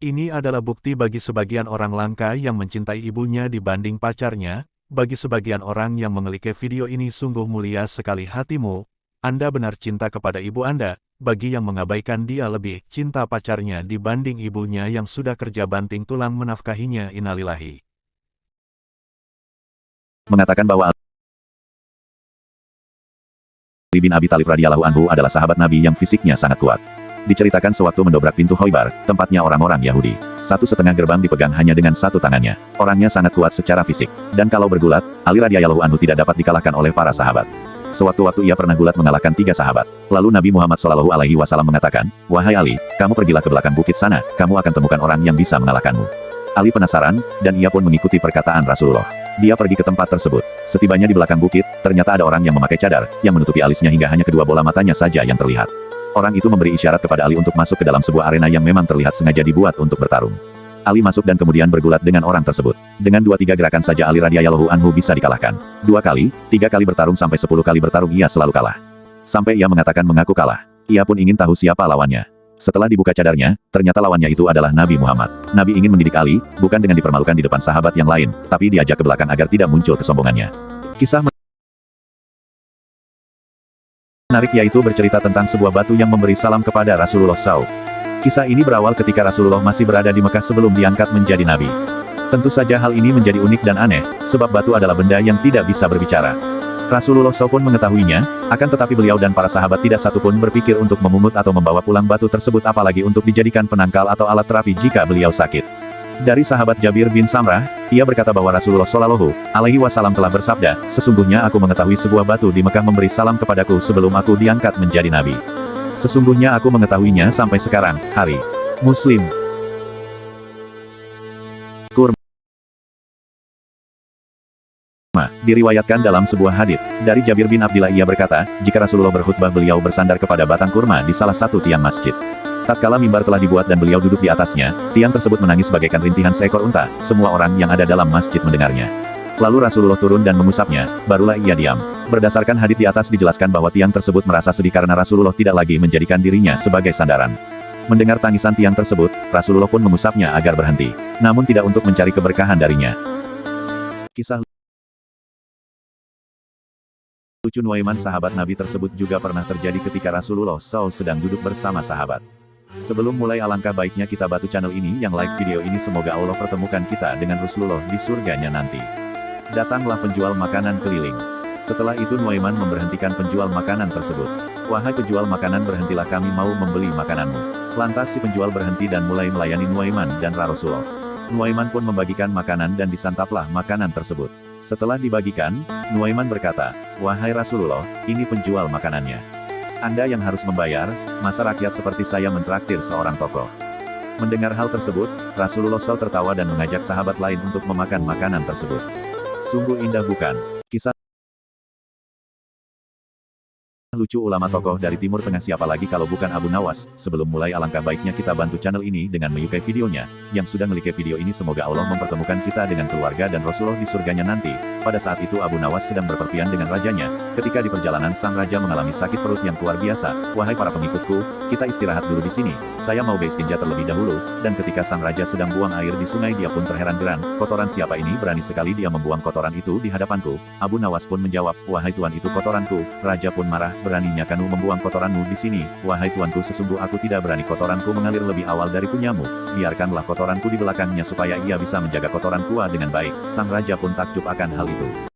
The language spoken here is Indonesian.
Ini adalah bukti bagi sebagian orang langka yang mencintai ibunya dibanding pacarnya. Bagi sebagian orang yang mengelike video ini sungguh mulia sekali hatimu. Anda benar cinta kepada ibu Anda. Bagi yang mengabaikan dia lebih cinta pacarnya dibanding ibunya yang sudah kerja banting tulang menafkahinya. Innalillahi. Mengatakan bahwa Ali bin Abi Thalib radhiyallahu anhu adalah sahabat Nabi yang fisiknya sangat kuat. Diceritakan sewaktu mendobrak pintu Khoibar, tempatnya orang-orang Yahudi. 1,5 gerbang dipegang hanya dengan satu tangannya. Orangnya sangat kuat secara fisik. Dan kalau bergulat, Ali radhiyallahu anhu tidak dapat dikalahkan oleh para sahabat. Sewaktu-waktu ia pernah gulat mengalahkan 3 sahabat. Lalu Nabi Muhammad SAW mengatakan, "Wahai Ali, kamu pergilah ke belakang bukit sana, kamu akan temukan orang yang bisa mengalahkanmu." Ali penasaran, dan ia pun mengikuti perkataan Rasulullah. Dia pergi ke tempat tersebut. Setibanya di belakang bukit, ternyata ada orang yang memakai cadar, yang menutupi alisnya hingga hanya kedua bola matanya saja yang terlihat. Orang itu memberi isyarat kepada Ali untuk masuk ke dalam sebuah arena yang memang terlihat sengaja dibuat untuk bertarung. Ali masuk dan kemudian bergulat dengan orang tersebut. Dengan 2-3 gerakan saja Ali radhiyallahu anhu bisa dikalahkan. 2 kali, 3 kali bertarung sampai 10 kali bertarung ia selalu kalah. Sampai ia mengatakan mengaku kalah. Ia pun ingin tahu siapa lawannya. Setelah dibuka cadarnya, ternyata lawannya itu adalah Nabi Muhammad. Nabi ingin mendidik Ali, bukan dengan dipermalukan di depan sahabat yang lain, tapi diajak ke belakang agar tidak muncul kesombongannya. Kisah menarik yaitu bercerita tentang sebuah batu yang memberi salam kepada Rasulullah SAW. Kisah ini berawal ketika Rasulullah masih berada di Mekah sebelum diangkat menjadi nabi. Tentu saja hal ini menjadi unik dan aneh, sebab batu adalah benda yang tidak bisa berbicara. Rasulullah SAW pun mengetahuinya, akan tetapi beliau dan para sahabat tidak satupun berpikir untuk memungut atau membawa pulang batu tersebut apalagi untuk dijadikan penangkal atau alat terapi jika beliau sakit. Dari sahabat Jabir bin Samrah, ia berkata bahwa Rasulullah SAW telah bersabda, "Sesungguhnya aku mengetahui sebuah batu di Mekah memberi salam kepadaku sebelum aku diangkat menjadi nabi. Sesungguhnya aku mengetahuinya sampai sekarang." Hari Muslim. Diriwayatkan dalam sebuah hadits dari Jabir bin Abdillah ia berkata, jika Rasulullah berkhutbah beliau bersandar kepada batang kurma di salah satu tiang masjid. Tatkala mimbar telah dibuat dan beliau duduk di atasnya, tiang tersebut menangis bagaikan rintihan seekor unta. Semua orang yang ada dalam masjid mendengarnya. Lalu Rasulullah turun dan mengusapnya, barulah ia diam. Berdasarkan hadits di atas dijelaskan bahwa tiang tersebut merasa sedih karena Rasulullah tidak lagi menjadikan dirinya sebagai sandaran. Mendengar tangisan tiang tersebut, Rasulullah pun mengusapnya agar berhenti. Namun tidak untuk mencari keberkahan darinya. Kisah lucu Nuaiman sahabat Nabi tersebut juga pernah terjadi ketika Rasulullah SAW sedang duduk bersama sahabat. Sebelum mulai alangkah baiknya kita bantu channel ini yang like video ini semoga Allah pertemukan kita dengan Rasulullah di surganya nanti. Datanglah penjual makanan keliling. Setelah itu Nuaiman memberhentikan penjual makanan tersebut. "Wahai penjual makanan berhentilah kami mau membeli makananmu." Lantas si penjual berhenti dan mulai melayani Nuaiman dan Rasulullah. Nuaiman pun membagikan makanan dan disantaplah makanan tersebut. Setelah dibagikan, Nuaiman berkata, "Wahai Rasulullah, ini penjual makanannya. Anda yang harus membayar, masa rakyat seperti saya mentraktir seorang tokoh?" Mendengar hal tersebut, Rasulullah SAW tertawa dan mengajak sahabat lain untuk memakan makanan tersebut. Sungguh indah bukan? Kisah lucu ulama tokoh dari Timur Tengah siapa lagi kalau bukan Abu Nawas. Sebelum mulai alangkah baiknya kita bantu channel ini dengan menyukai videonya. Yang sudah nge-like video ini semoga Allah mempertemukan kita dengan keluarga dan Rasulullah di surganya nanti. Pada saat itu Abu Nawas sedang berpergian dengan rajanya. Ketika di perjalanan sang raja mengalami sakit perut yang luar biasa. "Wahai para pengikutku, kita istirahat dulu di sini. Saya mau beristinja terlebih dahulu." Dan ketika sang raja sedang buang air di sungai dia pun terheran-heran. "Kotoran siapa ini berani sekali dia membuang kotoran itu di hadapanku?" Abu Nawas pun menjawab, "Wahai tuan itu kotoranku." Raja pun marah, "Beraninya kamu membuang kotoranmu di sini?" "Wahai tuanku sesungguh aku tidak berani kotoranku mengalir lebih awal dari punyamu. Biarkanlah kotoranku di belakangnya supaya ia bisa menjaga kotoranku dengan baik." Sang raja pun takjub akan hal itu.